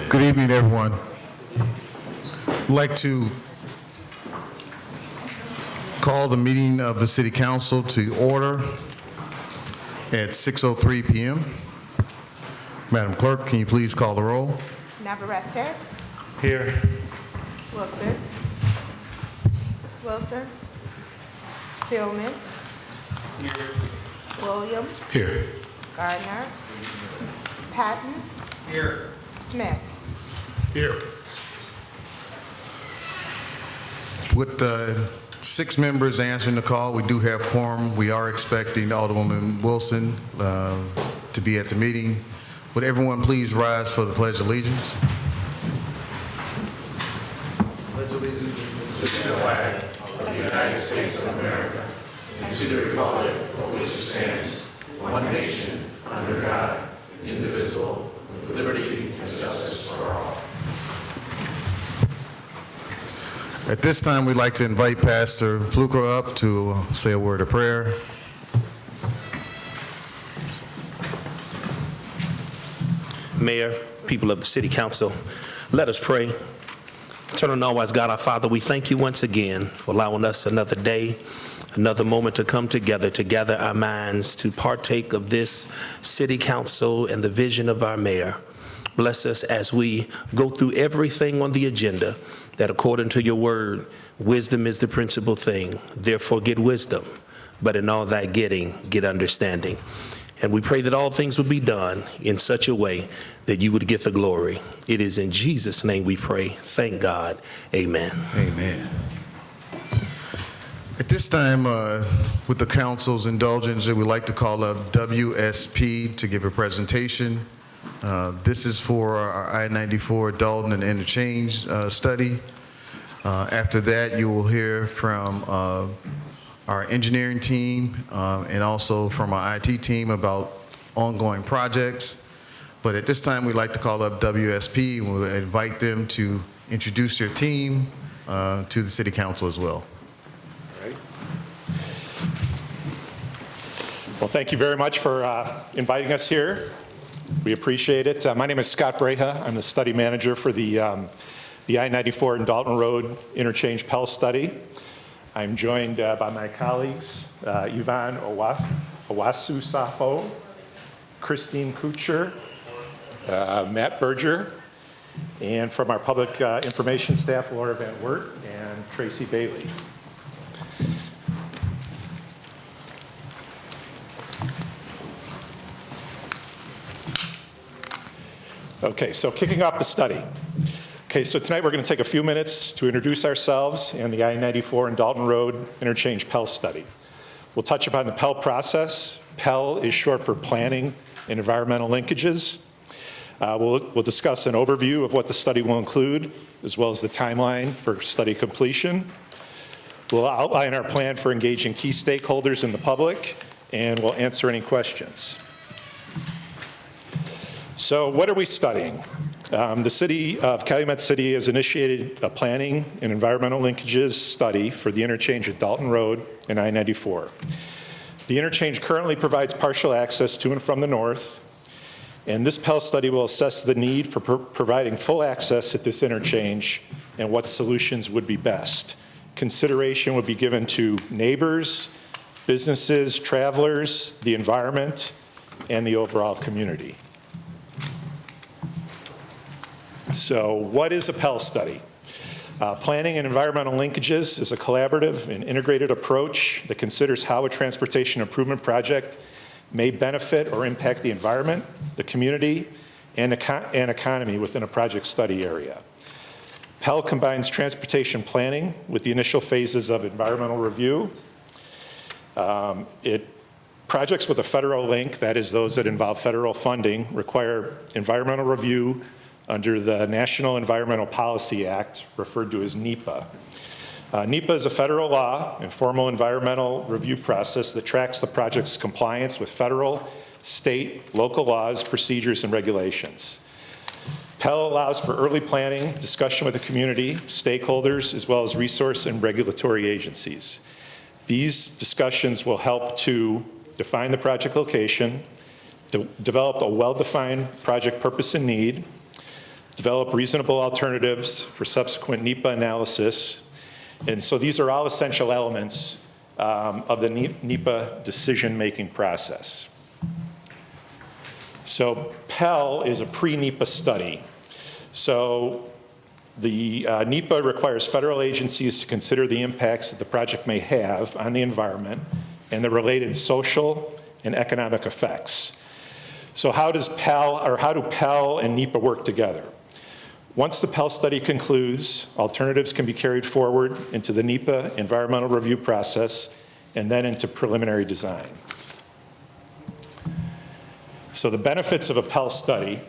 Good evening, everyone. I'd like to call the meeting of the City Council to order at 6:03 p.m. Madam Clerk, can you please call the roll? Navarrete, Here. Wilson, Tillman, Williams, Here. Gardner, Patton, Here. Smith. Here. With 6 members answering the call, we do have quorum. We are expecting Alderwoman Wilson to be at the meeting. Would everyone please rise for the Pledge of Allegiance? Pledge allegiance to the flag of the United States of America and to the republic for which it stands, one nation, under God, indivisible, with liberty and justice for all. At this time, we'd like to invite Pastor Fluker up to say a word of prayer. Mayor, people of the City Council, let us pray. Eternal and all-wise God, our Father, we thank you once again for allowing us another day, another moment to come together, to gather our minds, to partake of this City Council and the vision of our Mayor. Bless us as we go through everything on the agenda, that according to your word, wisdom is the principal thing. Therefore, get wisdom, but in all thy getting, get understanding. And we pray that all things would be done in such a way that you would get the glory. It is in Jesus' name we pray. Thank God. Amen. Amen. At this time, with the council's indulgence, we'd like to call up WSP to give a presentation. This is for our I-94 Dalton and Interchange study. After that, you will hear from our engineering team and also from our IT team about ongoing projects. But at this time, we'd like to call up WSP and we'll invite them to introduce their team to the City Council as well. Well, thank you very much for inviting us here. We appreciate it. My name is Scott Breha. I'm the study manager for the I-94 and Dalton Road Interchange Pell study. I'm joined by my colleagues, Yvonne Owasu-Safo, Christine Kucher, Matt Berger, and from our public information staff, Laura Van Wert and Tracy Bailey. Okay, so kicking off the study. Okay, so tonight we're going to take a few minutes to introduce ourselves and the I-94 and Dalton Road Interchange Pell study. We'll touch upon the Pell process. Pell is short for Planning and Environmental Linkages. We'll discuss an overview of what the study will include, as well as the timeline for study completion. We'll outline our plan for engaging key stakeholders in the public, and we'll answer any questions. So what are we studying? The city of Calumet City has initiated a planning and environmental linkages study for the interchange at Dalton Road and I-94. The interchange currently provides partial access to and from the north, and this Pell study will assess the need for providing full access at this interchange and what solutions would be best. Consideration would be given to neighbors, businesses, travelers, the environment, and the overall community. So what is a Pell study? Planning and environmental linkages is a collaborative and integrated approach that considers how a transportation improvement project may benefit or impact the environment, the community, and economy within a project study area. Pell combines transportation planning with the initial phases of environmental review. Projects with a federal link, that is those that involve federal funding, require environmental review under the National Environmental Policy Act, referred to as NEPA. NEPA is a federal law and formal environmental review process that tracks the project's compliance with federal, state, local laws, procedures, and regulations. Pell allows for early planning, discussion with the community, stakeholders, as well as resource and regulatory agencies. These discussions will help to define the project location, develop a well-defined project purpose and need, develop reasonable alternatives for subsequent NEPA analysis. And so these are all essential elements of the NEPA decision-making process. So Pell is a pre-NEPA study. So the NEPA requires federal agencies to consider the impacts that the project may have on the environment and the related social and economic effects. So how do Pell and NEPA work together? Once the Pell study concludes, alternatives can be carried forward into the NEPA environmental review process and then into preliminary design. So the benefits of a Pell study: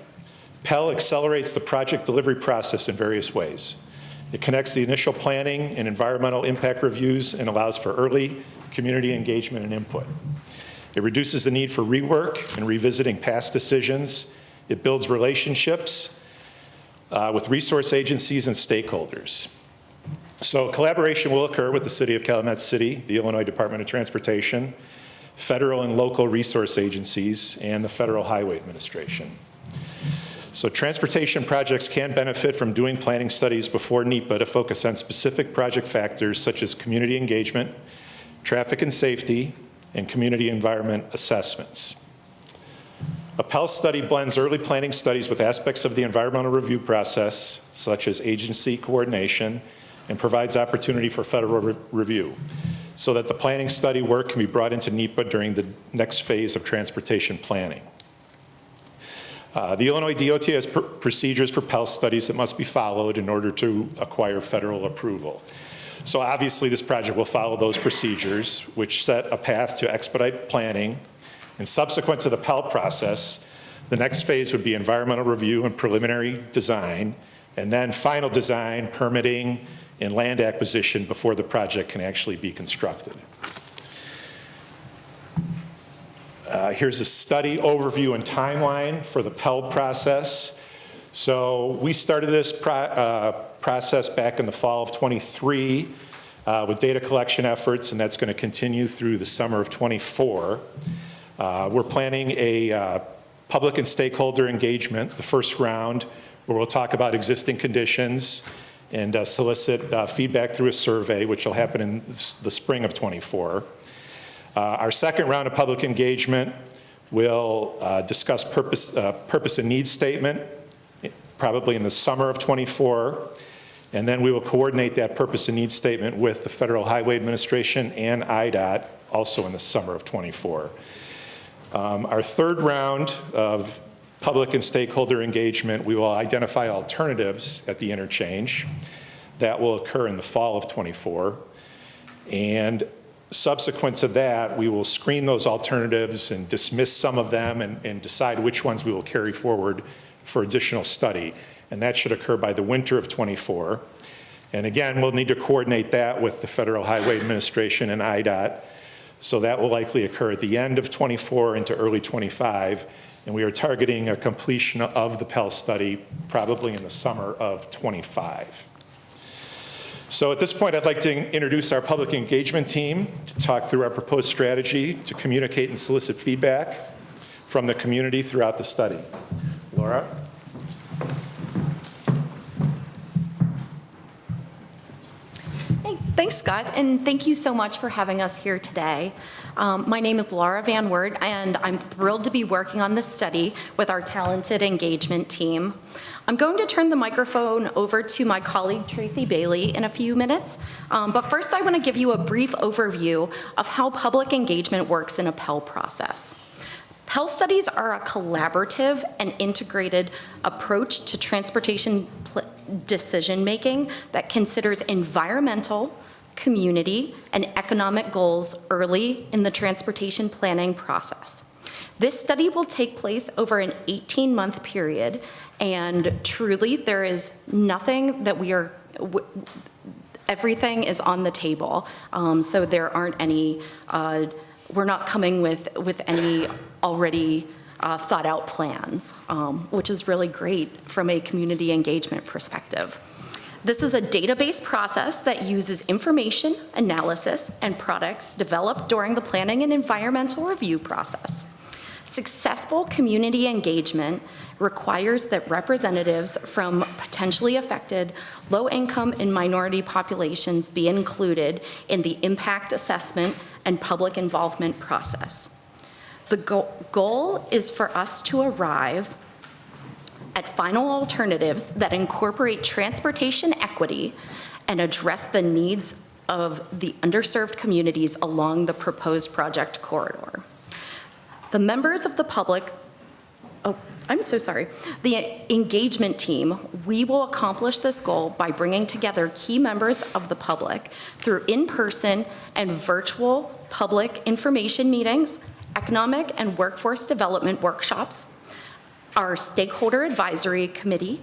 Pell accelerates the project delivery process in various ways. It connects the initial planning and environmental impact reviews and allows for early community engagement and input. It reduces the need for rework and revisiting past decisions. It builds relationships with resource agencies and stakeholders. So collaboration will occur with the City of Calumet City, the Illinois Department of Transportation, federal and local resource agencies, and the Federal Highway Administration. So transportation projects can benefit from doing planning studies before NEPA to focus on specific project factors such as community engagement, traffic and safety, and community environment assessments. A Pell study blends early planning studies with aspects of the environmental review process, such as agency coordination, and provides opportunity for federal review, so that the planning study work can be brought into NEPA during the next phase of transportation planning. The Illinois DOT has procedures for Pell studies that must be followed in order to acquire federal approval. So obviously this project will follow those procedures, which set a path to expedite planning. And subsequent to the Pell process, the next phase would be environmental review and preliminary design, and then final design, permitting, and land acquisition before the project can actually be constructed. Here's a study overview and timeline for the Pell process. So we started this process back in the fall of '23 with data collection efforts, and that's going to continue through the summer of '24. We're planning a public and stakeholder engagement, the first round, where we'll talk about existing conditions and solicit feedback through a survey, which will happen in the spring of '24. Our second round of public engagement will discuss purpose and needs statement, probably in the summer of '24. And then we will coordinate that purpose and needs statement with the Federal Highway Administration and IDOT, also in the summer of '24. Our third round of public and stakeholder engagement, we will identify alternatives at the interchange. That will occur in the fall of '24. And subsequent to that, we will screen those alternatives and dismiss some of them and decide which ones we will carry forward for additional study. And that should occur by the winter of '24. And again, we'll need to coordinate that with the Federal Highway Administration and IDOT. So that will likely occur at the end of '24 into early '25. And we are targeting a completion of the Pell study probably in the summer of '25. So at this point, I'd like to introduce our public engagement team to talk through our proposed strategy to communicate and solicit feedback from the community throughout the study. Laura? Hey, thanks, Scott, and thank you so much for having us here today. My name is Laura Van Wert, and I'm thrilled to be working on this study with our talented engagement team. I'm going to turn the microphone over to my colleague Tracy Bailey in a few minutes, but first I want to give you a brief overview of how public engagement works in a Pell process. Pell studies are a collaborative and integrated approach to transportation decision-making that considers environmental, community, and economic goals early in the transportation planning process. This study will take place over an 18-month period, and truly there is nothing that everything is on the table. So there aren't any, we're not coming with any already thought out plans, which is really great from a community engagement perspective. This is a database process that uses information, analysis, and products developed during the planning and environmental review process. Successful community engagement requires that representatives from potentially affected low-income and minority populations be included in the impact assessment and public involvement process. The goal is for us to arrive at final alternatives that incorporate transportation equity and address the needs of the underserved communities along the proposed project corridor. The members of the public, the engagement team, we will accomplish this goal by bringing together key members of the public through in-person and virtual public information meetings, economic and workforce development workshops, our stakeholder advisory committee.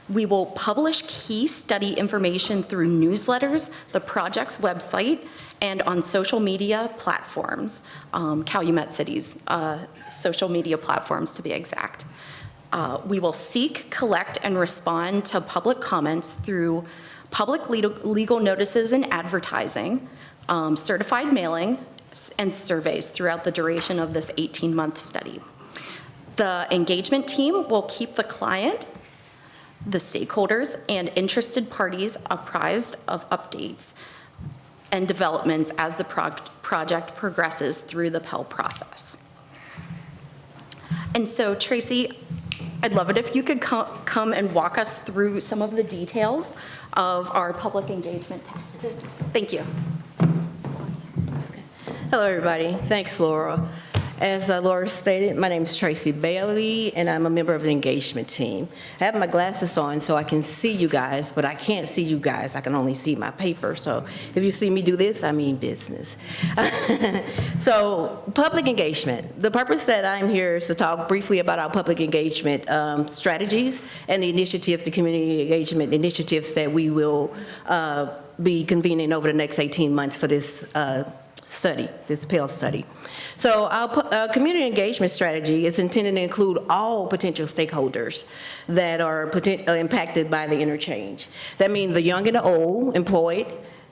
We will publish key study information through newsletters, the project's website, and on social media platforms, Calumet City's social media platforms to be exact. We will seek, collect, and respond to public comments through public legal notices and advertising, certified mailing, and surveys throughout the duration of this 18-month study. The engagement team will keep the client, the stakeholders, and interested parties apprised of updates and developments as the project progresses through the Pell process. And so, Tracy, I'd love it if you could come and walk us through some of the details of our public engagement test. Thank you. Hello, everybody. Thanks, Laura. As Laura stated, my name is Tracy Bailey, and I'm a member of the engagement team. I have my glasses on so I can see you guys, but I can't see you guys. I can only see my paper. So if you see me do this, I mean business. So public engagement. The purpose that I'm here is to talk briefly about our public engagement strategies and the initiatives, the community engagement initiatives that we will be convening over the next 18 months for this study, this Pell study. So our community engagement strategy is intended to include all potential stakeholders that are impacted by the interchange. That means the young and the old, employed,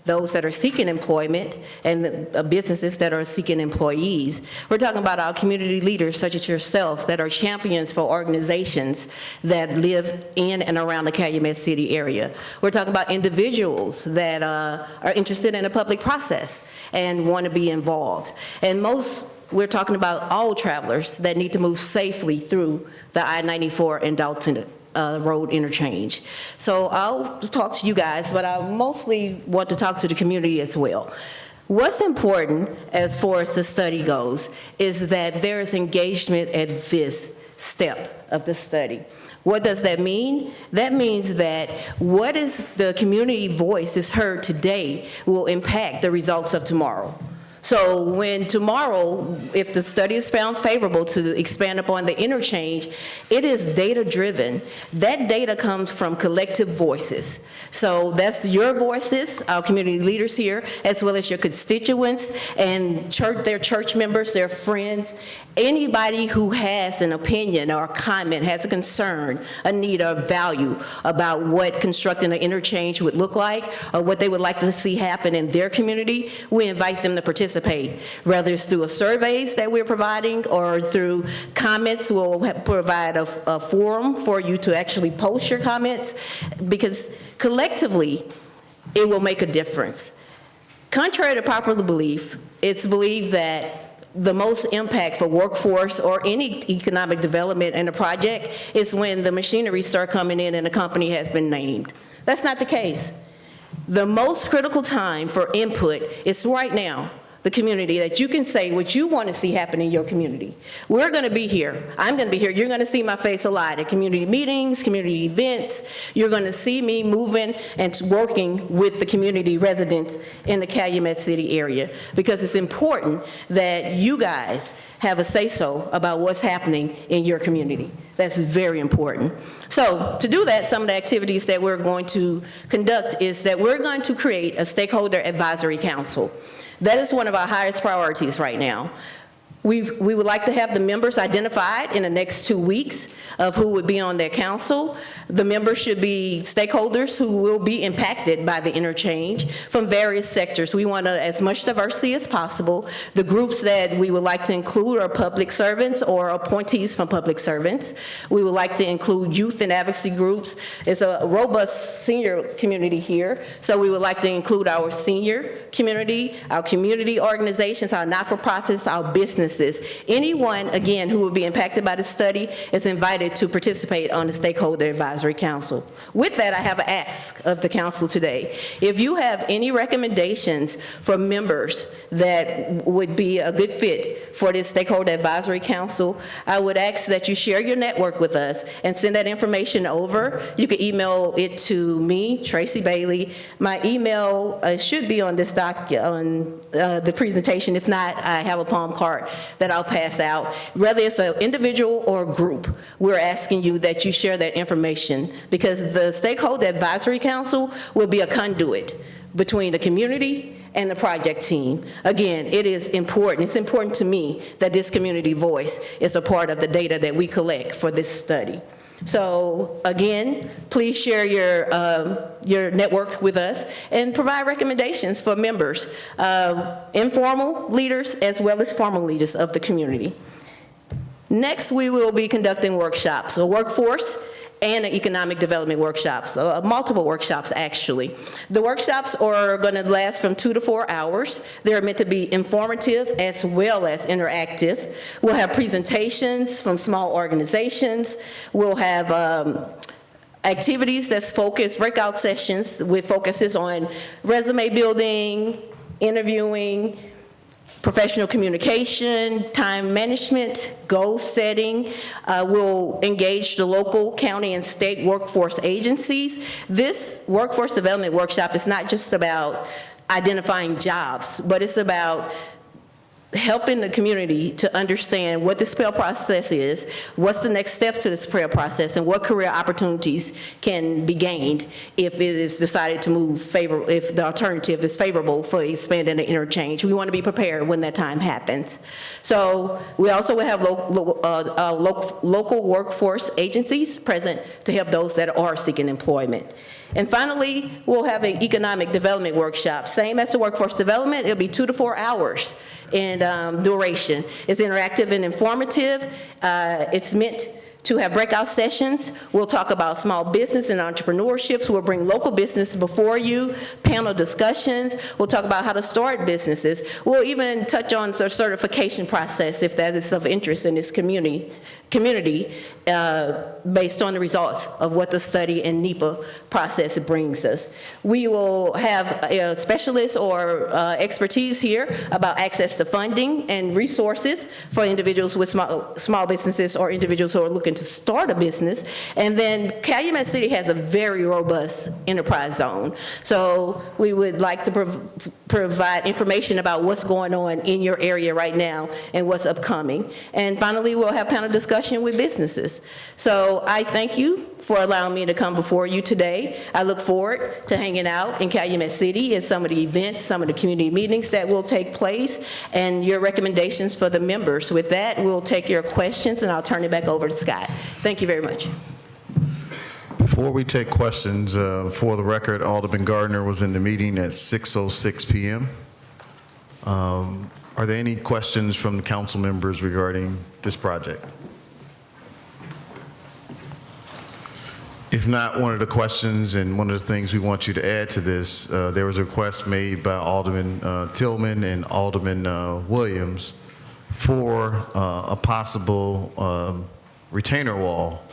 those that are seeking employment, and the businesses that are seeking employees. We're talking about our community leaders, such as yourselves, that are champions for organizations that live in and around the Calumet City area. We're talking about individuals that are interested in the public process and want to be involved. And we're talking about all travelers that need to move safely through the I-94 and Dalton Road interchange. So I'll talk to you guys, but I mostly want to talk to the community as well. What's important as far as the study goes is that there is engagement at this step of the study. What does that mean? That means that what is the community voice is heard today will impact the results of tomorrow. So when tomorrow, if the study is found favorable to expand upon the interchange, it is data-driven. That data comes from collective voices. So that's your voices, our community leaders here, as well as your constituents and their church members, their friends, anybody who has an opinion or a comment, has a concern, a need, or a value about what constructing an interchange would look like or what they would like to see happen in their community, we invite them to participate, whether it's through surveys that we're providing or through comments. We'll provide a forum for you to actually post your comments, because collectively, it will make a difference. Contrary to popular belief, it's believed that the most impact for workforce or any economic development in a project is when the machinery start coming in and a company has been named. That's not the case. The most critical time for input is right now, the community, that you can say what you want to see happen in your community. We're going to be here. I'm going to be here. You're going to see my face a lot at community meetings, community events. You're going to see me moving and working with the community residents in the Calumet City area, because it's important that you guys have a say-so about what's happening in your community. That's very important. So to do that, some of the activities that we're going to conduct is that we're going to create a stakeholder advisory council. That is one of our highest priorities right now. We would like to have the members identified in the next 2 weeks of who would be on their council. The members should be stakeholders who will be impacted by the interchange from various sectors. We want as much diversity as possible. The groups that we would like to include are public servants or appointees from public servants. We would like to include youth and advocacy groups. It's a robust senior community here, so we would like to include our senior community, our community organizations, our not-for-profits, our businesses. Anyone, again, who will be impacted by the study is invited to participate on the Stakeholder Advisory Council. With that, I have an ask of the council today. If you have any recommendations for members that would be a good fit for this Stakeholder Advisory Council, I would ask that you share your network with us and send that information over. You can email it to me, Tracy Bailey. My email should be on this on the presentation. If not, I have a palm card that I'll pass out. Whether it's an individual or a group, we're asking you that you share that information, because the Stakeholder Advisory Council will be a conduit between the community and the project team. Again, it is important. It's important to me that this community voice is a part of the data that we collect for this study. So again, please share your network with us and provide recommendations for members, informal leaders as well as formal leaders of the community. Next, we will be conducting workshops, a workforce and an economic development workshops, multiple workshops actually. The workshops are going to last from 2 to 4 hours. They're meant to be informative as well as interactive. We'll have presentations from small organizations. We'll have activities that's focused, breakout sessions with focuses on resume building, interviewing, professional communication, time management, goal setting. We'll engage the local, county, and state workforce agencies. This workforce development workshop is not just about identifying jobs, but it's about helping the community to understand what this Pell process is, what's the next steps to this Pell process, and what career opportunities can be gained if it is decided to move if the alternative is favorable for expanding the interchange. We want to be prepared when that time happens. So we also will have local workforce agencies present to help those that are seeking employment. And finally, we'll have an economic development workshop. Same as the workforce development, it'll be 2 to 4 hours in duration. It's interactive and informative. It's meant to have breakout sessions. We'll talk about small business and entrepreneurships. We'll bring local business before you, panel discussions. We'll talk about how to start businesses. We'll even touch on the certification process if that is of interest in this community based on the results of what the study and NEPA process brings us. We will have specialists or expertise here about access to funding and resources for individuals with small businesses or individuals who are looking to start a business. And then Calumet City has a very robust enterprise zone. So we would like to provide information about what's going on in your area right now and what's upcoming. And finally, we'll have panel discussion with businesses. So I thank you for allowing me to come before you today. I look forward to hanging out in Calumet City at some of the events, some of the community meetings that will take place, and your recommendations for the members. With that, we'll take your questions, and I'll turn it back over to Scott. Thank you very much. Before we take questions, for the record, Alderman Gardner was in the meeting at 6:06 p.m. Are there any questions from the council members regarding this project? If not, one of the questions and one of the things we want you to add to this, there was a request made by Alderman Tillman and Alderman Williams for a possible retainer wall.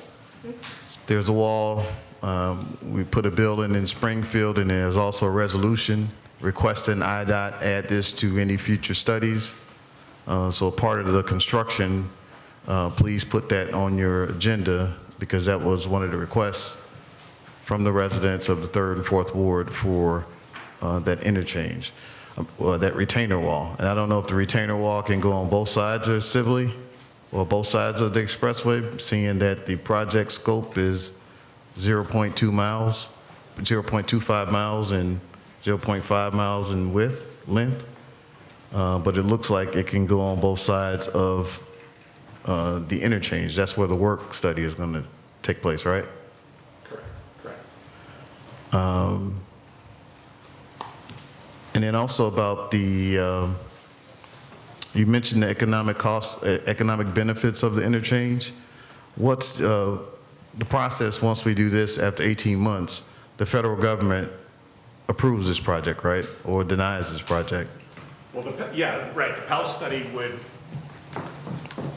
There's a wall, we put a bill in Springfield, and there's also a resolution requesting IDOT add this to any future studies. So part of the construction, please put that on your agenda, because that was one of the requests from the residents of the 3rd and 4th Ward for that interchange, that retainer wall. And I don't know if the retainer wall can go on both sides of Sibley or both sides of the expressway, seeing that the project scope is 0.2 miles, 0.25 miles and 0.5 miles in length. but it looks like it can go on both sides of the interchange. That's where the work study is going to take place, right? Correct. And then also about the, you mentioned the economic costs, economic benefits of the interchange. What's the process once we do this after 18 months? The federal government approves this project, right? Or denies this project? Well, yeah, right. The Pell study would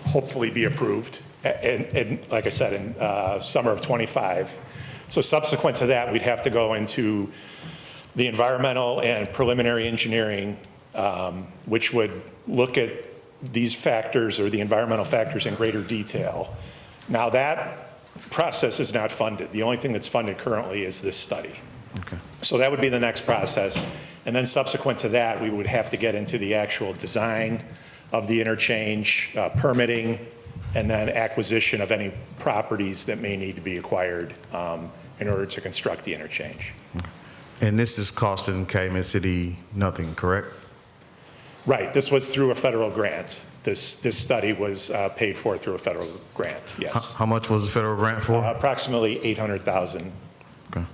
hopefully be approved, and like I said, in summer of '25. So subsequent to that, we'd have to go into the environmental and preliminary engineering, which would look at these factors or the environmental factors in greater detail. Now that process is not funded. The only thing that's funded currently is this study. Okay. So that would be the next process. And then subsequent to that, we would have to get into the actual design of the interchange, permitting, and then acquisition of any properties that may need to be acquired in order to construct the interchange. And this is costing Calumet City nothing, correct? Right, this was through a federal grant. This study was paid for through a federal grant, yes. How much was the federal grant for? Approximately $800,000. Okay.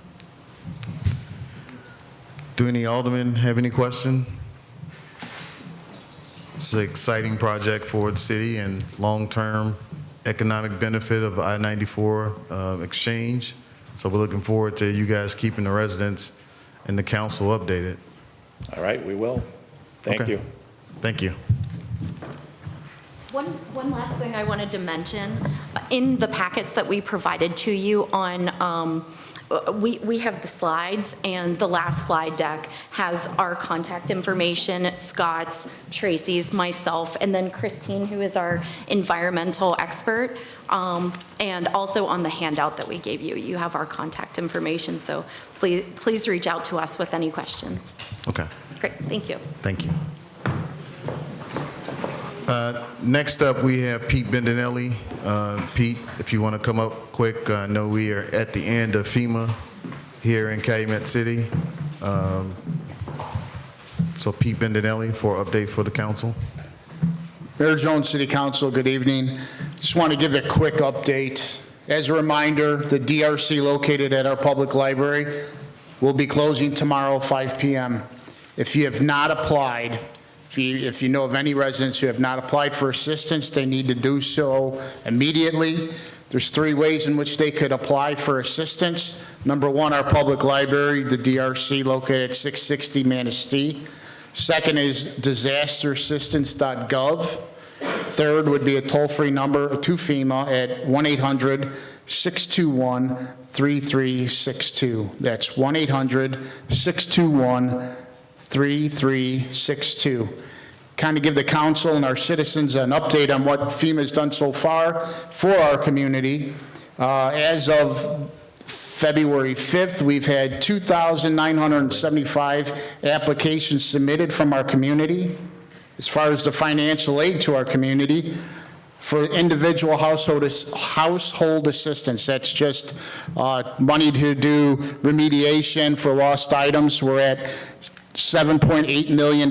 Do any aldermen have any question? It's an exciting project for the city and long-term economic benefit of I-94 exchange. So we're looking forward to you guys keeping the residents and the council updated. All right, we will. Thank Okay. you. Thank you. One last thing I wanted to mention. In the packets that we provided to you on, we have the slides, and the last slide deck has our contact information, Scott's, Tracy's, myself, and then Christine, who is our environmental expert. And also on the handout that we gave you, you have our contact information. So please reach out to us with any questions. Okay. Great, thank you. Thank you. Next up, we have Pete Bendinelli. Pete, if you want to come up quick, I know we are at the end of FEMA here in Calumet City. So Pete Bendinelli for update for the council. Mayor Jones, City Council, good evening. Just want to give a quick update. As a reminder, the DRC located at our public library will be closing tomorrow, 5 p.m. If you have not applied, if you know of any residents who have not applied for assistance, they need to do so immediately. There's 3 ways in which they could apply for assistance. Number 1, our public library, the DRC, located at 660 Manistee. Second is disasterassistance.gov. Third would be a toll-free number to FEMA at 1-800-621-3362. That's 1-800-621-3362. Kind of give the council and our citizens an update on what FEMA has done so far for our community. As of February 5th, we've had 2,975 applications submitted from our community. As far as the financial aid to our community, for individual household assistance, that's just money to do remediation for lost items. We're at $7.8 million,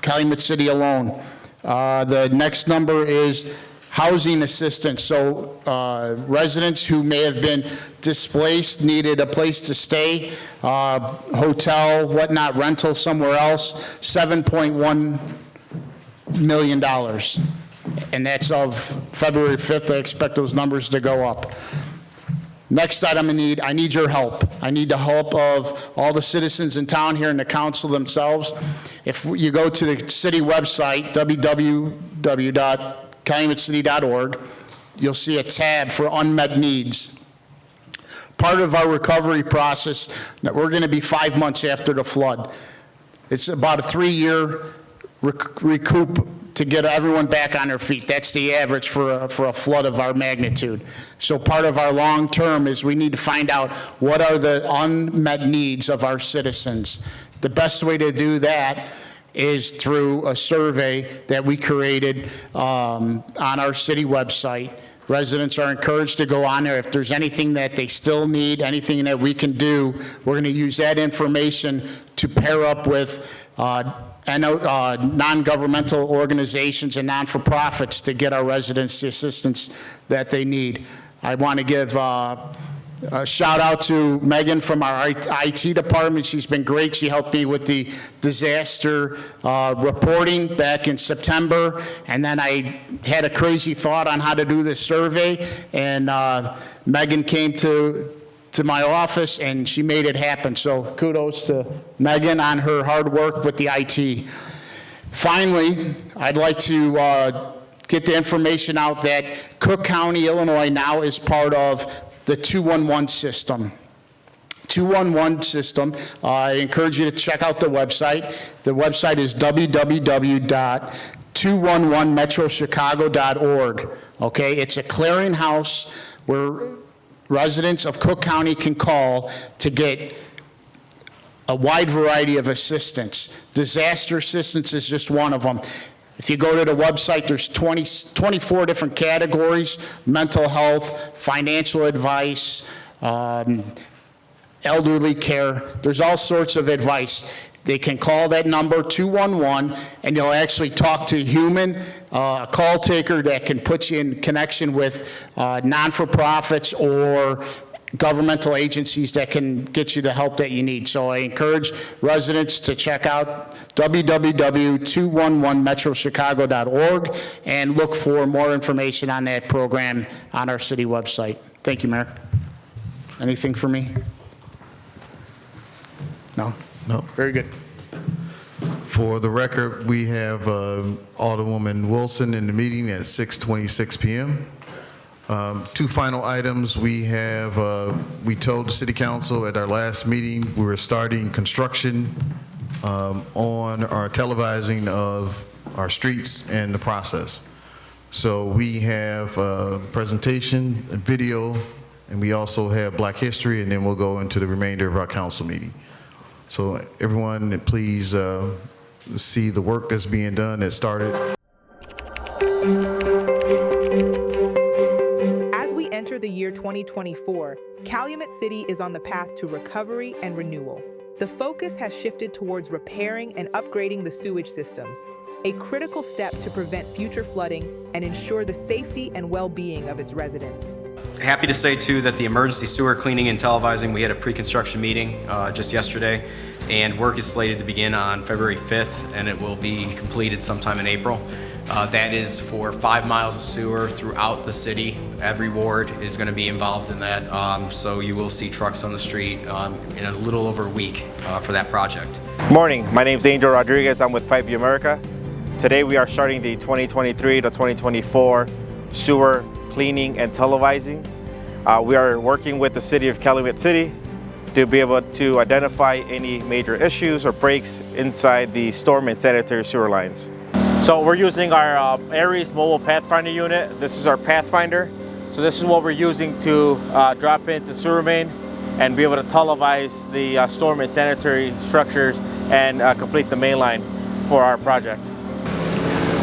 Calumet City alone. The next number is housing assistance. So residents who may have been displaced, needed a place to stay, hotel, whatnot, rental somewhere else, $7.1 million. And that's of February 5th. I expect those numbers to go up. Next item I need your help. I need the help of all the citizens in town here and the council themselves. If you go to the city website, www.calumetscity.org, you'll see a tab for unmet needs. Part of our recovery process, that we're going to be 5 months after the flood. It's about a 3-year recoup to get everyone back on their feet. That's the average for a flood of our magnitude. So part of our long term is we need to find out what are the unmet needs of our citizens. The best way to do that is through a survey that we created on our city website. Residents are encouraged to go on there. If there's anything that they still need, anything that we can do, we're going to use that information to pair up with non-governmental organizations and non-for-profits to get our residents the assistance that they need. I want to give a shout out to Megan from our IT department. She's been great. She helped me with the disaster reporting back in September, and then I had a crazy thought on how to do this survey, and Megan came to my office and she made it happen. So kudos to Megan on her hard work with the IT. Finally, I'd like to get the information out that Cook County, Illinois now is part of the 211 system. 211 system, I encourage you to check out the website. The website is www.211metrochicago.org. Okay, it's a clearinghouse where residents of Cook County can call to get a wide variety of assistance. Disaster assistance is just one of them. If you go to the website, there's 24 different categories: mental health, financial advice, elderly care. There's all sorts of advice. They can call that number, 211, and you'll actually talk to a human, a call taker that can put you in connection with non-for-profits or governmental agencies that can get you the help that you need. So I encourage residents to check out www.211metrochicago.org and look for more information on that program on our city website. Thank you, Mayor. Anything for me? No? No. Very good. For the record, we have Alderwoman Wilson in the meeting at 6:26 p.m. Two final items. We told the City Council at our last meeting we were starting construction on our televising of our streets and the process. So we have a presentation, a video, and we also have Black History, and then we'll go into the remainder of our council meeting. So everyone, please see the work that's being done that started. As we enter the year 2024, Calumet City is on the path to recovery and renewal. The focus has shifted towards repairing and upgrading the sewage systems, a critical step to prevent future flooding and ensure the safety and well-being of its residents. Happy to say too that the emergency sewer cleaning and televising, we had a pre-construction meeting just yesterday, and work is slated to begin on February 5th, and it will be completed sometime in April. That is for 5 miles of sewer throughout the city. Every ward is going to be involved in that, so you will see trucks on the street in a little over a week for that project. Morning, my name is Angel Rodriguez. I'm with Pipeview America. Today we are starting the 2023 to 2024 sewer cleaning and televising. We are working with the City of Calumet City to be able to identify any major issues or breaks inside the storm and sanitary sewer lines. So we're using our Aries Mobile Pathfinder unit. This is our Pathfinder. So this is what we're using to drop into sewer main and be able to televise the storm and sanitary structures and complete the main line for our project.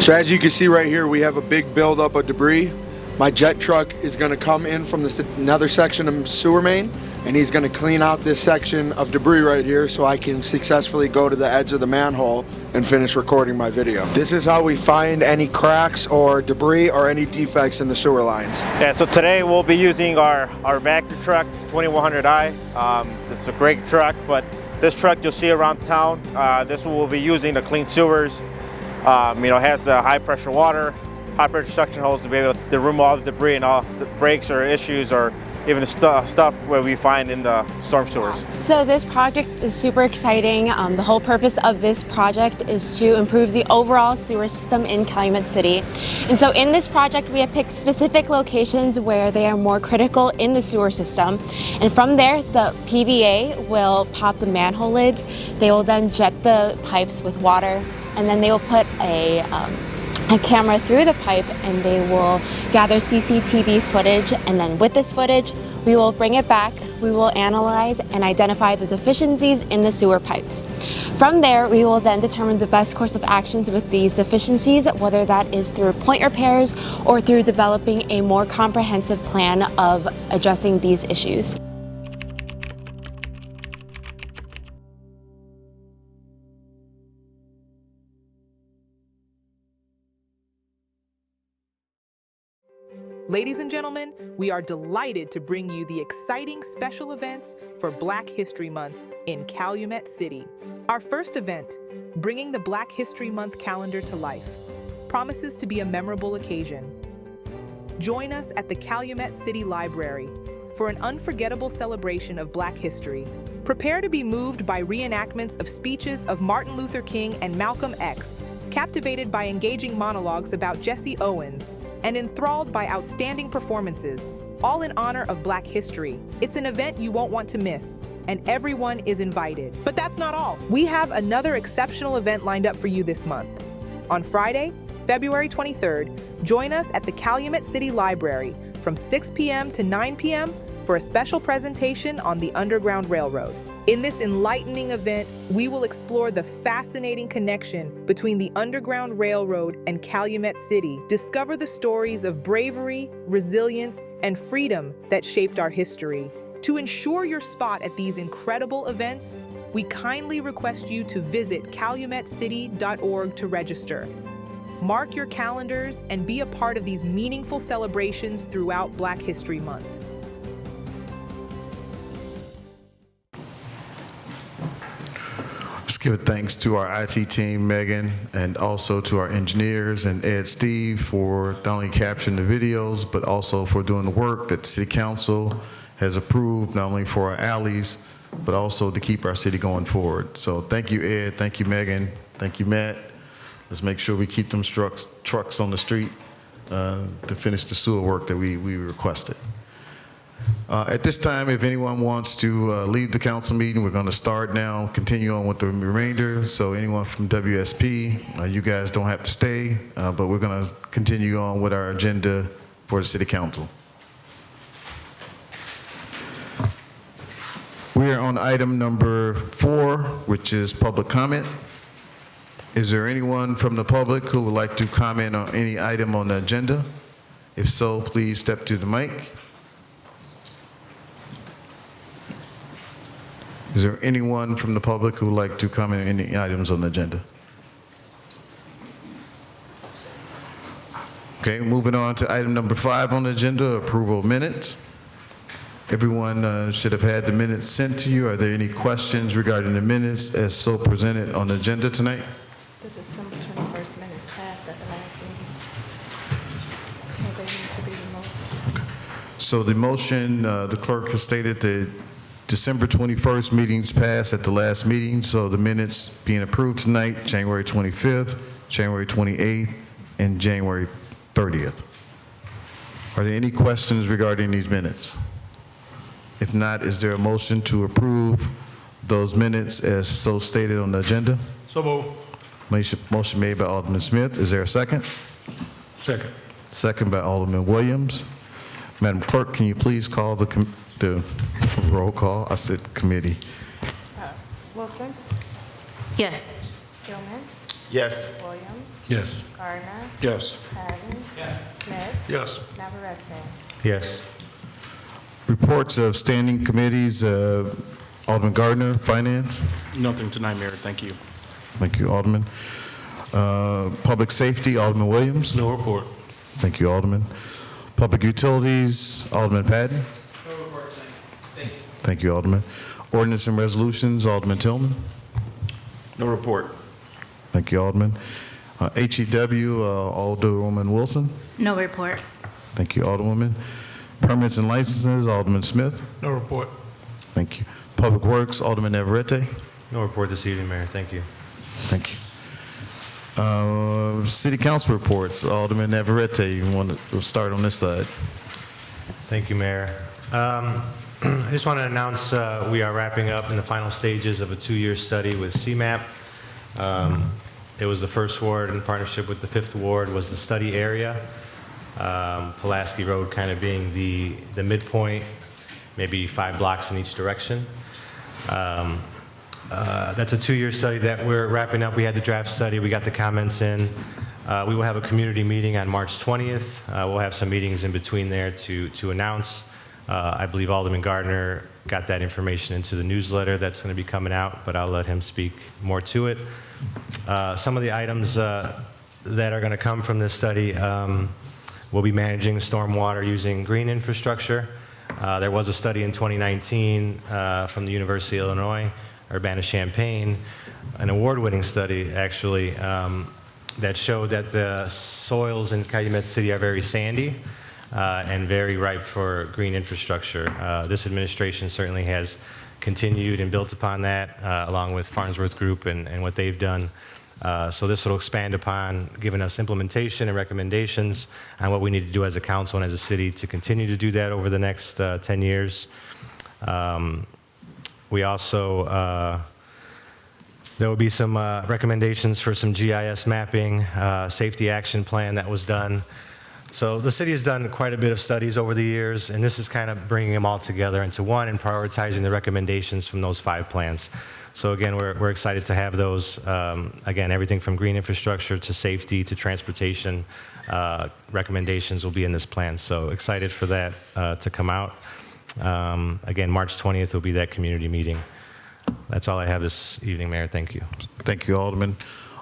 So as you can see right here, we have a big buildup of debris. My jet truck is going to come in from another section of sewer main, and he's going to clean out this section of debris right here so I can successfully go to the edge of the manhole and finish recording my video. This is how we find any cracks or debris or any defects in the sewer lines. Yeah, so today we'll be using our vacuum truck 2100i. This is a great truck, but this truck you'll see around town. This one we'll be using to clean sewers. It has the high pressure water, high pressure suction hose to be able to remove all the debris and all the breaks or issues or even the stuff where we find in the storm sewers. So this project is super exciting. The whole purpose of this project is to improve the overall sewer system in Calumet City. And so in this project, we have picked specific locations where they are more critical in the sewer system. And from there, the PVA will pop the manhole lids. They will then jet the pipes with water, and then they will put a camera through the pipe, and they will gather CCTV footage, and then with this footage we will bring it back, we will analyze and identify the deficiencies in the sewer pipes. From there we will then determine the best course of actions with these deficiencies, whether that is through point repairs or through developing a more comprehensive plan of addressing these issues. Ladies and gentlemen, we are delighted to bring you the exciting special events for Black History Month in Calumet City. Our first event, bringing the Black History Month calendar to life, promises to be a memorable occasion. Join us at the Calumet City Library for an unforgettable celebration of Black history. Prepare to be moved by reenactments of speeches of Martin Luther King and Malcolm X, captivated by engaging monologues about Jesse Owens, and enthralled by outstanding performances, all in honor of Black history. It's an event you won't want to miss, and everyone is invited. But that's not all. We have another exceptional event lined up for you this month. On Friday, February 23rd, join us at the Calumet City Library from 6 p.m. to 9 p.m. for a special presentation on the Underground Railroad. In this enlightening event, we will explore the fascinating connection between the Underground Railroad and Calumet City, discover the stories of bravery, resilience, and freedom that shaped our history. To ensure your spot at these incredible events, we kindly request you to visit calumetscity.org to register. Mark your calendars and be a part of these meaningful celebrations throughout Black History Month. Let's give thanks to our IT team, Megan, and also to our engineers and Ed Steve for not only capturing the videos, but also for doing the work that the City Council has approved, not only for our alleys, but also to keep our city going forward. So thank you, Ed. Thank you, Megan. Thank you, Matt. Let's make sure we keep them trucks on the street to finish the sewer work that we requested. At this time, if anyone wants to leave the council meeting, we're going to start now, continue on with the remainder. So anyone from WSP, you guys don't have to stay, but we're going to continue on with our agenda for the City Council. We are on item number 4, which is public comment. Is there anyone from the public who would like to comment on any item on the agenda? If so, please step to the mic. Is there anyone from the public who would like to comment on any items on the agenda? Okay, moving on to item number 5 on the agenda, approval of minutes. Everyone should have had the minutes sent to you. Are there any questions regarding the minutes as so presented on the agenda tonight? The December 21st minutes passed at the last meeting, so they need to be removed. So the motion, the clerk has stated that December 21st meetings passed at the last meeting, so the minutes being approved tonight, January 25th, January 28th, and January 30th. Are there any questions regarding these minutes? If not, is there a motion to approve those minutes as so stated on the agenda? So moved. Motion made by Alderman Smith. Is there a second? Second. Second by Alderman Williams. Madam Clerk, can you please call the roll call? I said committee. Wilson, Yes. Tillman, Yes. Williams, Yes. Gardner, Yes. Patton, Smith, Yes. Navarrete. Yes. Reports of standing committees, Alderman Gardner, Finance. Nothing tonight, Mayor. Thank you. Thank you, Alderman. Public Safety, Alderman Williams. No report. Thank you, Alderman. Public Utilities, Alderman Patton. No report, thank you. Thank you, Alderman. Ordinance and Resolutions, Alderman Tillman. No report. Thank you, Alderman. HEW, Alderwoman Wilson. No report. Thank you, Alderwoman. Permits and Licenses, Alderman Smith. No report. Thank you. Public Works, Alderman Navarrete. No report this evening, Mayor. Thank you. Thank you. City Council reports, Alderman Navarrete. You want to start on this side? Thank you, Mayor. I just want to announce we are wrapping up in the final stages of a 2-year study with CMAP. It was the first ward in partnership with the 5th Ward was the study area. Pulaski Road kind of being the midpoint, maybe 5 blocks in each direction. That's a 2-year study that we're wrapping up. We had the draft study, we got the comments in. We will have a community meeting on March 20th. We'll have some meetings in between there to announce. I believe Alderman Gardner got that information into the newsletter that's going to be coming out, but I'll let him speak more to it. Some of the items that are going to come from this study, We'll be managing stormwater using green infrastructure. There was a study in 2019 from the University of Illinois, Urbana-Champaign, an award-winning study, actually, that showed that the soils in Calumet City are very sandy and very ripe for green infrastructure. This administration certainly has continued and built upon that, along with Farnsworth Group and what they've done. So this will expand upon giving us implementation and recommendations on what we need to do as a council and as a city to continue to do that over the next 10 years. We also, there will be some recommendations for some GIS mapping, safety action plan that was done. So the city has done quite a bit of studies over the years, and this is kind of bringing them all together into one and prioritizing the recommendations from those 5 plans. So again, we're excited to have those. Again, everything from green infrastructure to safety to transportation recommendations will be in this plan. So excited for that to come out. Again, March 20th will be that community meeting. That's all I have this evening, Mayor. Thank you. Thank you, Alderman.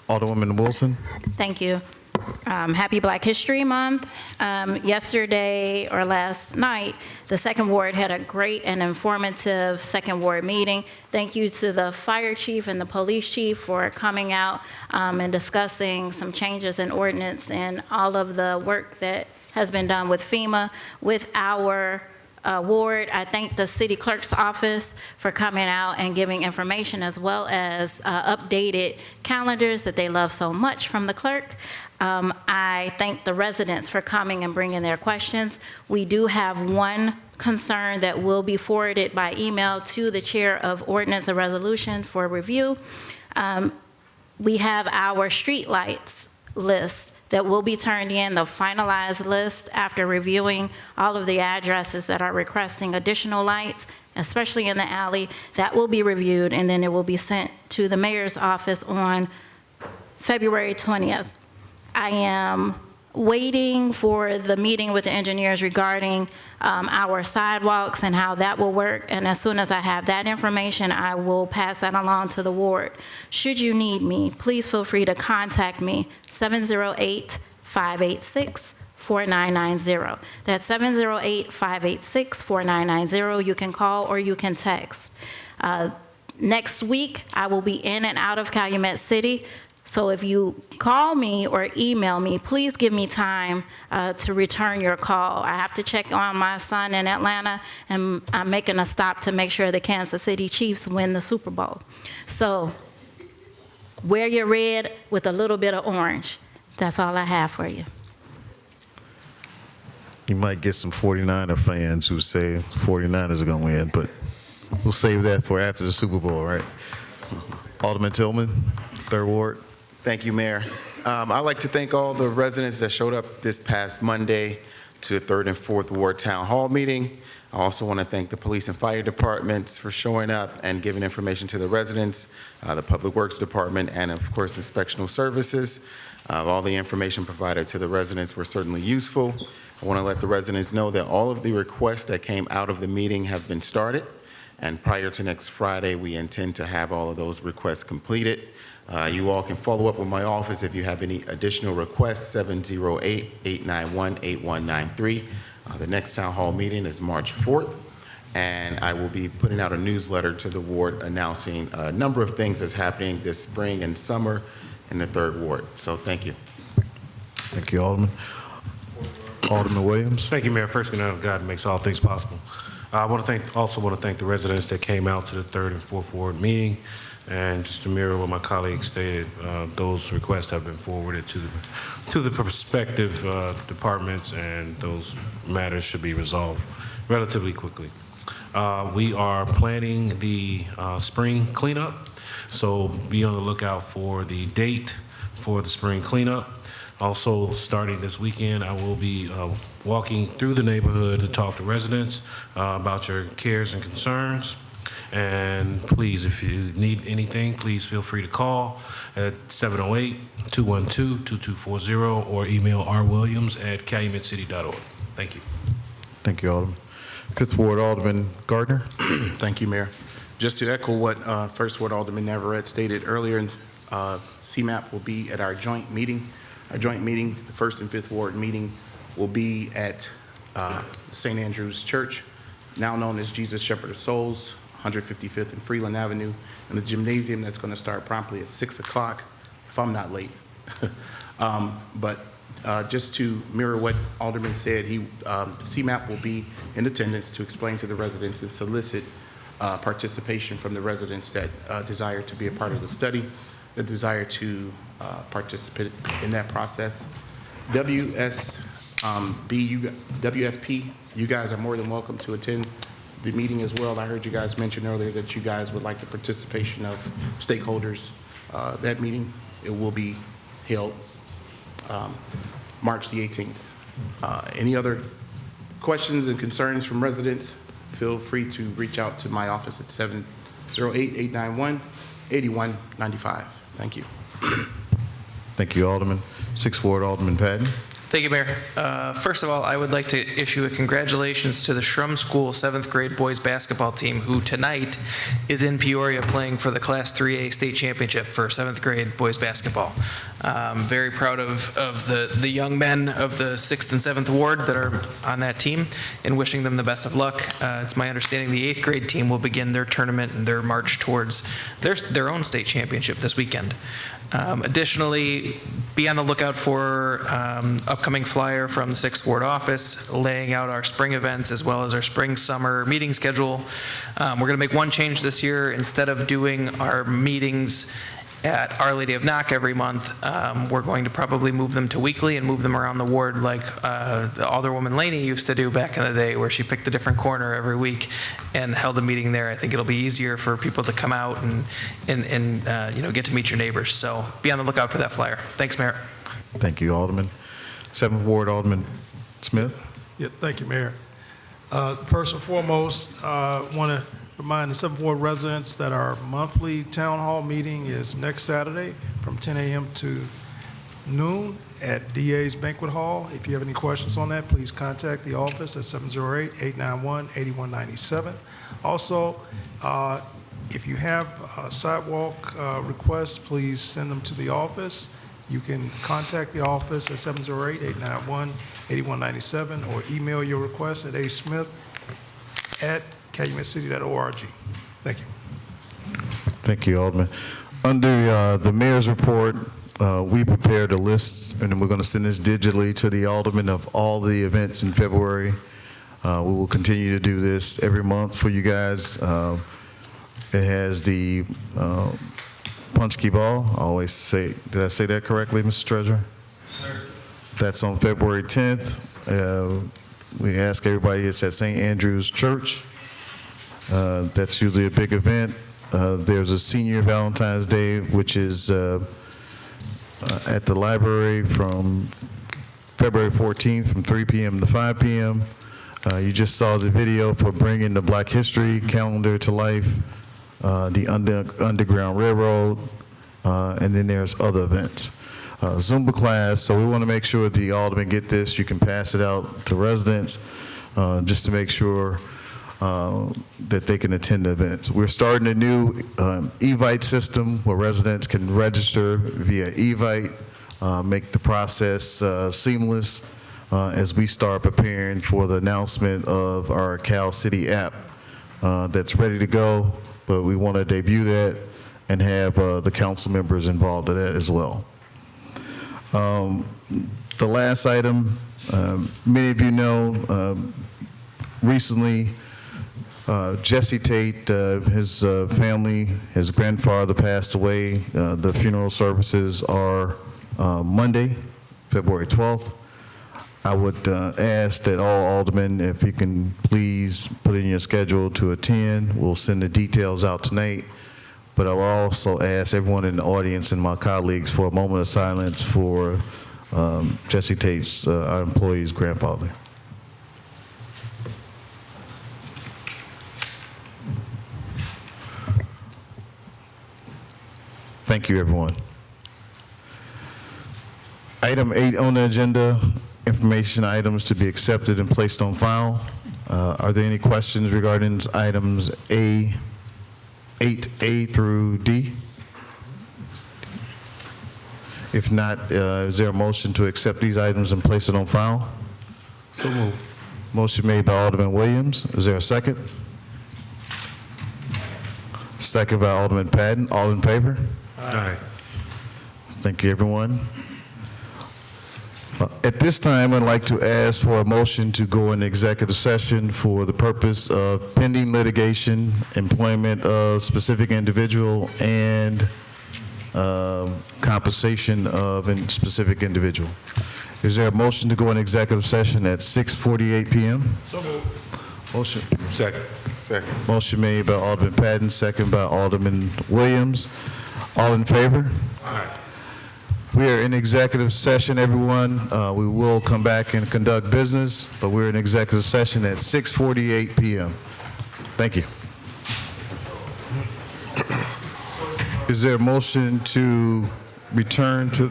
Alderwoman Wilson? Thank you. Happy Black History Month. Yesterday or last night, the Second Ward had a great and informative Second Ward meeting. Thank you to the fire chief and the police chief for coming out and discussing some changes in ordinance and all of the work that has been done with FEMA, with our ward. I thank the city clerk's office for coming out and giving information, as well as updated calendars that they love so much from the clerk. I thank the residents for coming and bringing their questions. We do have one concern that will be forwarded by email to the chair of ordinance and resolution for review. We have our street lights list that will be turned in, the finalized list, after reviewing all of the addresses that are requesting additional lights, especially in the alley. That will be reviewed, and then it will be sent to the mayor's office on February 20th. I am waiting for the meeting with the engineers regarding our sidewalks and how that will work, and as soon as I have that information, I will pass that along to the ward. Should you need me, please feel free to contact me, 708-586-4990. That's 708-586-4990. You can call or you can text. Next week, I will be in and out of Calumet City. So if you call me or email me, please give me time to return your call. I have to check on my son in Atlanta, and I'm making a stop to make sure the Kansas City Chiefs win the Super Bowl. So wear your red with a little bit of orange. That's all I have for you. You might get some 49er fans who say 49ers are going to win, but we'll save that for after the Super Bowl, right? Alderman Tillman, Third Ward. Thank you, Mayor. I'd like to thank all the residents that showed up this past Monday to the 3rd and 4th Ward Town Hall meeting. I also want to thank the police and fire departments for showing up and giving information to the residents, the Public Works Department, and of course, Inspectional Services. All the information provided to the residents were certainly useful. I want to let the residents know that all of the requests that came out of the meeting have been started, and prior to next Friday, we intend to have all of those requests completed. You all can follow up with my office if you have any additional requests, 708-891-8193. The next town hall meeting is March 4th, and I will be putting out a newsletter to the ward announcing a number of things that's happening this spring and summer in the 3rd Ward. So thank you. Thank you, Alderman. Alderman Williams. Thank you, Mayor. First, God makes all things possible. I also want to thank the residents that came out to the 3rd and 4th Ward meeting. And just to mirror what my colleague stated, those requests have been forwarded to the prospective departments, and those matters should be resolved relatively quickly. We are planning the spring cleanup, so be on the lookout for the date for the spring cleanup. Also, starting this weekend, I will be walking through the neighborhood to talk to residents about your cares and concerns. And please, if you need anything, please feel free to call at 708-212-2240 or email rwilliams@calumetscity.org. Thank you. Thank you, Alderman. 5th Ward, Alderman Gardner. Thank you, Mayor. Just to echo what First Ward Alderman Navarrete stated earlier, CMAP will be at our joint meeting. Our joint meeting, the 1st and 5th Ward meeting, will be at St. Andrew's Church, now known as Jesus Shepherd of Souls, 155th and Freeland Avenue, in the gymnasium. That's going to start promptly at 6 o'clock, if I'm not late. But just to mirror what Alderman said, CMAP will be in attendance to explain to the residents and solicit participation from the residents that desire to be a part of the study, that desire to participate in that process. WSP, you guys are more than welcome to attend the meeting as well. I heard you guys mention earlier that you guys would like the participation of stakeholders. That meeting, it will be held March the 18th. Any other questions and concerns from residents? Feel free to reach out to my office at 708-891-8195. Thank you. Thank you, Alderman. Sixth Ward, Alderman Patton. Thank you, Mayor. First of all, I would like to issue a congratulations to the Shrum School 7th grade boys basketball team, who tonight is in Peoria playing for the Class 3A state championship for 7th grade boys basketball. Very proud of the young men of the 6th and 7th Ward that are on that team, and wishing them the best of luck. It's my understanding the 8th grade team will begin their tournament and their march towards their own state championship this weekend. Additionally, be on the lookout for upcoming flyer from the 6th Ward office laying out our spring events as well as our spring-summer meeting schedule. We're going to make one change this year. Instead of doing our meetings at Our Lady of Knock every month, we're going to probably move them to weekly and move them around the ward like the Alderwoman Laney used to do back in the day, where she picked a different corner every week and held a meeting there. I think it'll be easier for people to come out and get to meet your neighbors. So be on the lookout for that flyer. Thanks, Mayor. Thank you, Alderman. 7th Ward, Alderman Smith. Yeah, thank you, Mayor. First and foremost, want to remind the 7th Ward residents that our monthly town hall meeting is next Saturday from 10 a.m. to noon at DA's Banquet Hall. If you have any questions on that, please contact the office at 708-891-8197. Also, if you have sidewalk requests, please send them to the office. You can contact the office at 708-891-8197 or email your request at asmith@calumetcity.org. Thank you. Thank you, Alderman. Under the mayor's report, we prepared a list, and we're going to send this digitally to the aldermen of all the events in February. We will continue to do this every month for you guys. It has the Punchki Ball. I always say, did I say that correctly, Mr. Treasurer? Sir. That's on February 10th. We ask everybody, it's at St. Andrew's Church. That's usually a big event. There's a senior Valentine's Day, which is at the library from February 14th from 3 p.m. to 5 p.m. You just saw the video for bringing the Black History calendar to life, the Underground Railroad, and then there's other events. Zumba class, so we want to make sure the aldermen get this. You can pass it out to residents just to make sure that they can attend the events. We're starting a new Evite system where residents can register via Evite, make the process seamless as we start preparing for the announcement of our Cal City app that's ready to go, but we want to debut that and have the council members involved in that as well. The last item, many of you know, recently Jesse Tate, his family, his grandfather passed away. The funeral services are Monday, February 12th. I would ask that all aldermen, if you can please put in your schedule to attend. We'll send the details out tonight. But I will also ask everyone in the audience and my colleagues for a moment of silence for Jesse Tate's, our employee's grandfather. Thank you, everyone. Item 8 on the agenda, information items to be accepted and placed on file. Are there any questions regarding items 8A through D? If not, is there a motion to accept these items and place it on file? So moved. Motion made by Alderman Williams. Is there a second? Second by Alderman Patton. All in favor? Aye. Thank you, everyone. At this time, I'd like to ask for a motion to go into executive session for the purpose of pending litigation, employment of specific individual, and compensation of a specific individual. Is there a motion to go into executive session at 6:48 p.m.? So moved. Motion. Second. Motion made by Alderman Patton, second by Alderman Williams. All in favor? Aye. We are in executive session, everyone. We will come back and conduct business, but we're in executive session at 6:48 p.m. Thank you. Is there a motion to return to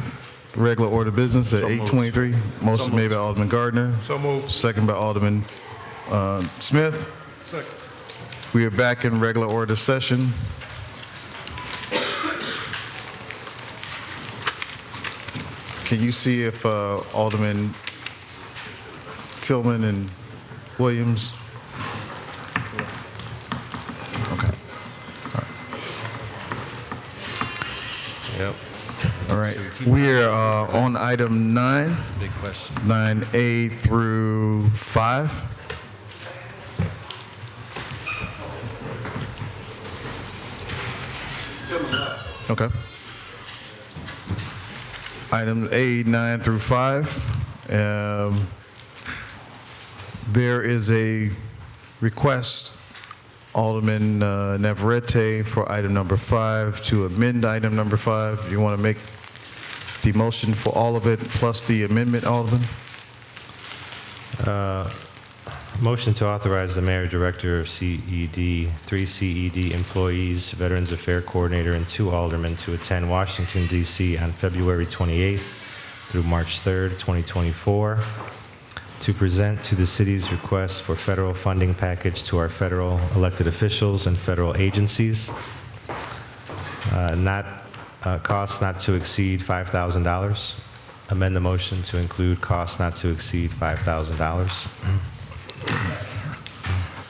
regular order business at So moved. 8:23? Motion made by Alderman Gardner. So moved. Second by Alderman Smith. Second. We are back in regular order session. Can you see if Alderman Tillman and Williams? Okay. Yep. All right. We are on item 9. That's a big question. 9A through 5. Okay. Items A, 9 through 5. There is a request, Alderman Navarrete, for item number 5 to amend item number 5. Do you want to make the motion for all of it plus the amendment, Alderman? Motion to authorize the mayor, director of CED, 3 CED employees, Veterans Affairs Coordinator, and 2 aldermen to attend Washington, D.C. on February 28th through March 3rd, 2024, to present to the city's request for federal funding package to our federal elected officials and federal agencies. Costs not to exceed $5,000. Amend the motion to include costs not to exceed $5,000.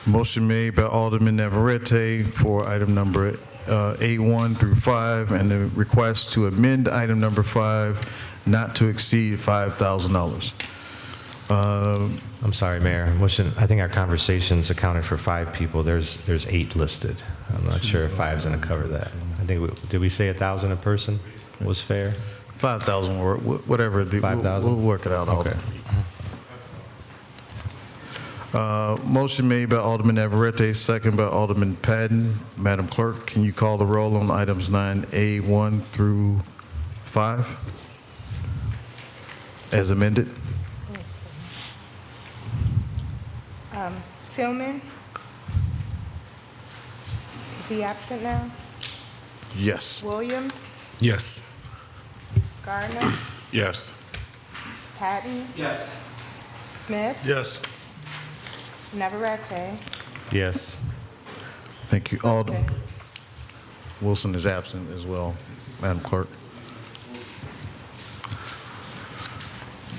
Motion made by Alderman Navarrete for item number A1 through 5, and the request to amend item number 5 not to exceed $5,000. I'm sorry, Mayor. I think our conversations accounted for 5 people. There's 8 listed. I'm not sure if 5 is going to cover that. I think did we say 1,000 a person was fair? 5,000 or whatever. 5,000? We'll work it out. Okay. Motion made by Alderman Navarrete, second by Alderman Patton. Madam Clerk, can you call the roll on items 9A1 through 5 as amended? Tillman? Is he absent now? Yes. Williams? Yes. Gardner? Yes. Patton? Yes. Smith? Yes. Navarrete? Yes. Thank you. Alderman Wilson is absent as well, Madam Clerk.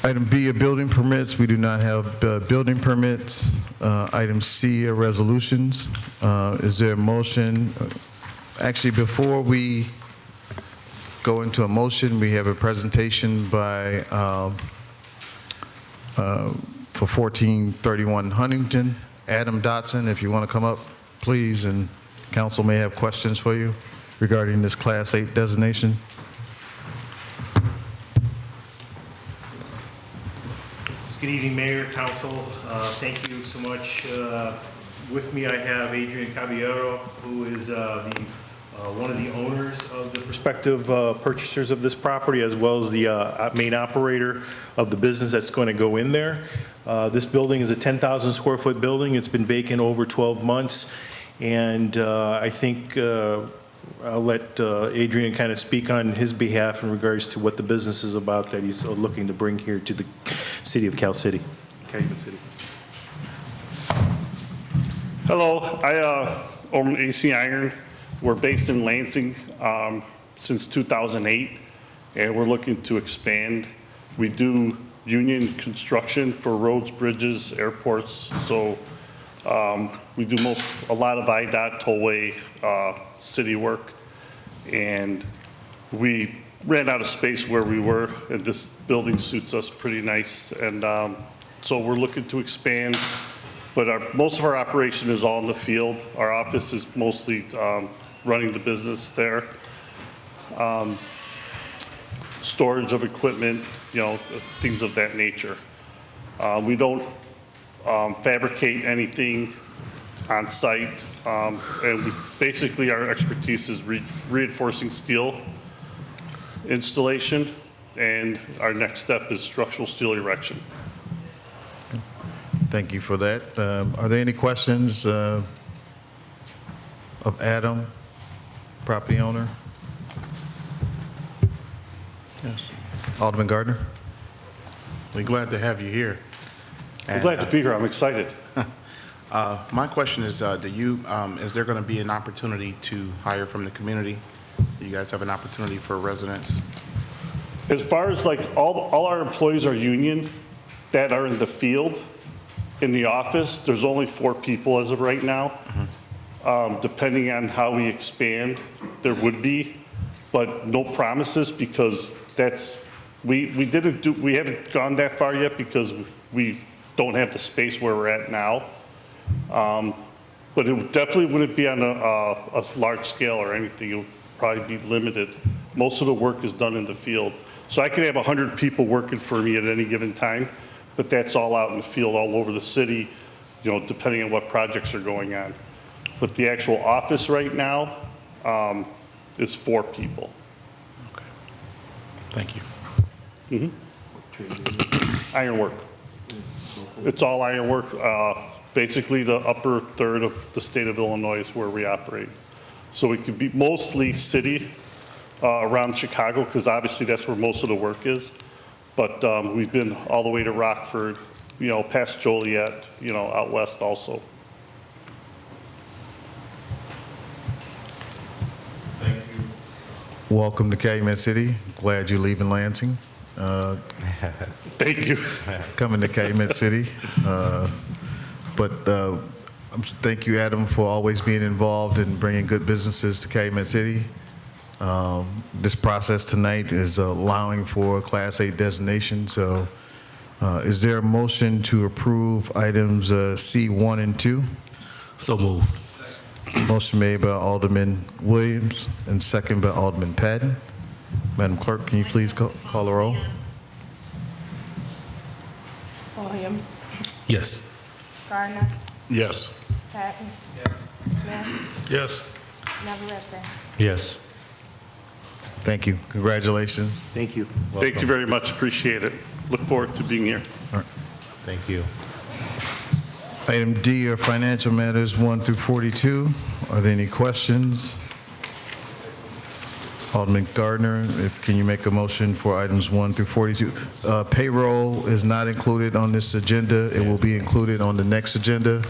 Item B are building permits. We do not have building permits. Item C are resolutions. Is there a motion? Actually, before we go into a motion, we have a presentation by for 1431 Huntington. Adam Dotson, if you want to come up, please, and council may have questions for you regarding this Class 8 designation. Good evening, Mayor, Council. Thank you so much. With me, I have Adrian Caballero, who is one of the owners of the prospective purchasers of this property, as well as the main operator of the business that's going to go in there. This building is a 10,000 square foot building. It's been vacant over 12 months. And I think I'll let Adrian kind of speak on his behalf in regards to what the business is about that he's looking to bring here to the city of Cal City. Calumet City. Hello, I own AC Iron. We're based in Lansing since 2008, and we're looking to expand. We do union construction for roads, bridges, airports. So we do a lot of IDOT tollway city work. And we ran out of space where we were, and this building suits us pretty nice. And so we're looking to expand, but most of our operation is all in the field. Our office is mostly running the business there. Storage of equipment, things of that nature. We don't fabricate anything on site, and basically our expertise is reinforcing steel installation, and our next step is structural steel erection. Thank you for that. Are there any questions of Adam, property owner? Yes. Alderman Gardner? We're glad to have you here. I'm glad to be here. I'm excited. My question is, is there going to be an opportunity to hire from the community? Do you guys have an opportunity for residents? As far as all our employees are union that are in the field. In the office, there's only 4 people as of right now. Depending on how we expand, there would be, but no promises because we haven't gone that far yet because we don't have the space where we're at now. But it definitely wouldn't be on a large scale or anything. It would probably be limited. Most of the work is done in the field. So I could have 100 people working for me at any given time, but that's all out in the field all over the city, depending on what projects are going on. But the actual office right now is 4 people. Okay. Thank you. Ironwork. It's all ironwork. Basically, the upper third of the state of Illinois is where we operate. So it could be mostly city around Chicago, because obviously that's where most of the work is. But we've been all the way to Rockford, past Joliet, out west also. Welcome to Calumet City. Glad you're leaving Lansing. Thank you. Coming to Calumet City. Thank you, Adam, for always being involved in bringing good businesses to Calumet City. This process tonight is allowing for a Class 8 designation. So is there a motion to approve items C1 and 2? So moved. Motion made by Alderman Williams and second by Alderman Patton. Madam Clerk, can you please call the roll? Williams. Yes. Gardner. Yes. Patton. Yes. Smith. Yes. Navarrete. Yes. Thank you. Congratulations. Thank you. Thank you very much. Appreciate it. Look forward to being here. Thank you. Item D are financial matters 1 through 42. Are there any questions? Alderman Gardner, can you make a motion for items 1 through 42? Payroll is not included on this agenda. It will be included on the next agenda.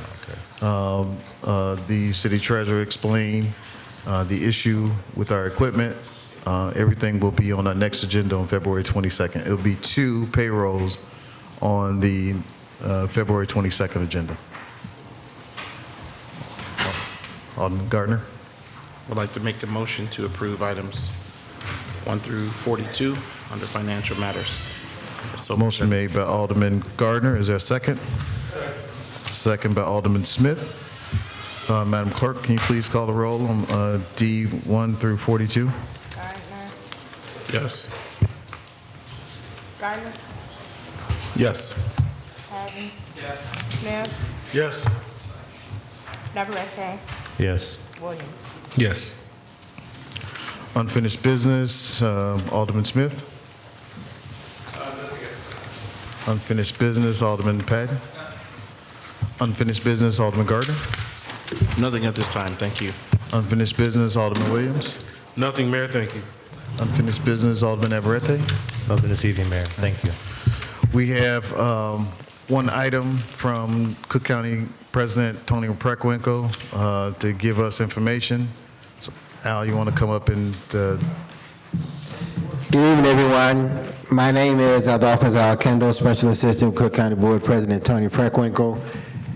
The city treasurer explained the issue with our equipment. Everything will be on our next agenda on February 22nd. It'll be 2 payrolls on the February 22nd agenda. Alderman Gardner. Would like to make a motion to approve items 1 through 42 under financial matters. So motion made by Alderman Gardner. Is there a second? Second by Alderman Smith. Madam Clerk, can you please call the roll on D 1 through 42? Gardner. Yes. Gardner. Yes. Patton. Yes. Smith. Yes. Navarrete. Yes. Williams. Yes. Unfinished business, Alderman Smith. Unfinished business, Alderman Patton. Unfinished business, Alderman Gardner. Nothing at this time. Thank you. Unfinished business, Alderman Williams. Nothing, Mayor. Thank you. Unfinished business, Alderman Navarrete. Nothing this evening, Mayor. Thank you. We have one item from Cook County President Tony Preckwinkle to give us information. So, Al, you want to come up and... Good evening, everyone. My name is Adolphus Alkendo, Special Assistant Cook County Board President Tony Preckwinkle,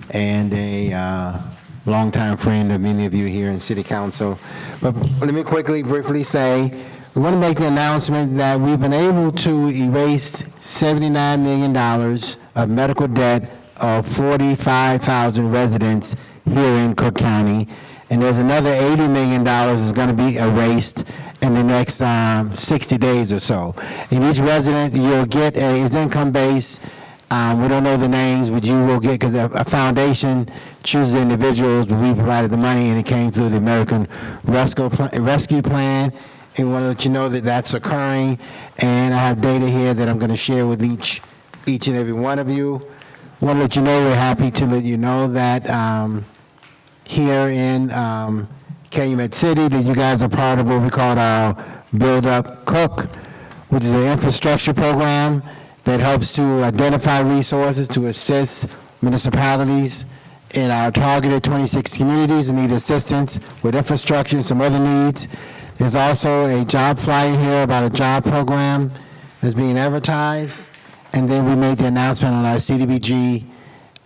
and a longtime friend of many of you here in City Council. But let me briefly say, we want to make the announcement that we've been able to erase $79 million of medical debt of 45,000 residents here in Cook County, and there's another $80 million that's going to be erased in the next 60 days or so. And each resident, you'll get is income-based. We don't know the names, but you will get, because a foundation chooses individuals, but we provided the money, and it came through the American Rescue Plan. And we want to let you know that that's occurring. And I have data here that I'm going to share with each and every one of you. I want to let you know, we're happy to let you know that here in Calumet City, that you guys are part of what we call our Build Up Cook, which is an infrastructure program that helps to identify resources to assist municipalities in our targeted 26 communities that need assistance with infrastructure and some other needs. There's also a job flyer here about a job program that's being advertised. And then we made the announcement on our CDBG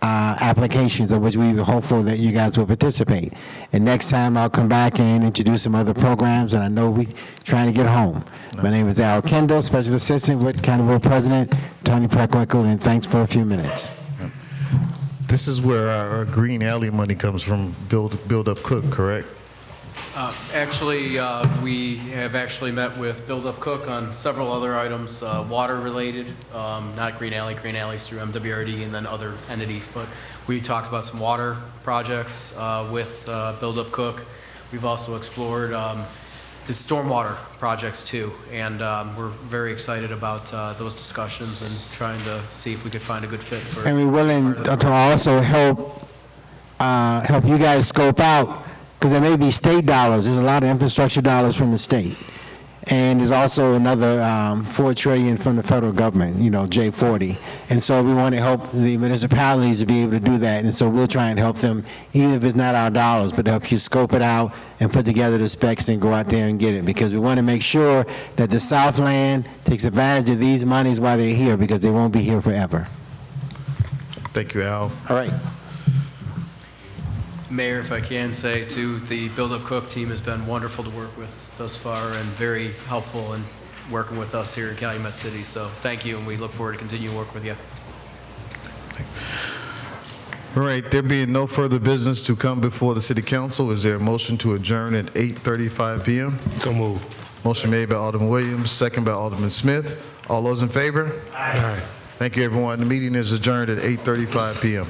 applications, of which we were hopeful that you guys will participate. And next time I'll come back and introduce some other programs, and I know we're trying to get home. My name is Al Kendall, Special Assistant with County Board President Tony Preckwinkle, and thanks for a few minutes. This is where our green alley money comes from, Build Up Cook, correct? Actually, we have actually met with Build Up Cook on several other items, water-related, not Green Alley. Green Alley's through MWRD and then other entities, but we talked about some water projects with Build Up Cook. We've also explored the stormwater projects too, and we're very excited about those discussions and trying to see if we could find a good fit for. And we're willing to also help you guys scope out, because there may be state dollars. There's a lot of infrastructure dollars from the state. And there's also another $4 trillion from the federal government, J40. And so we want to help the municipalities to be able to do that. And so we'll try and help them, even if it's not our dollars, but help you scope it out and put together the specs and go out there and get it. Because we want to make sure that the Southland takes advantage of these monies while they're here, because they won't be here forever. Thank you, Al. All right. Mayor, if I can say too, the Build Up Cook team has been wonderful to work with thus far and very helpful in working with us here in Calumet City. So thank you, and we look forward to continue to work with you. All right, there being no further business to come before the City Council, is there a motion to adjourn at 8:35 p.m.? So moved. Motion made by Alderman Williams, second by Alderman Smith. All those in favor? Aye. Thank you, everyone. The meeting is adjourned at 8:35 p.m.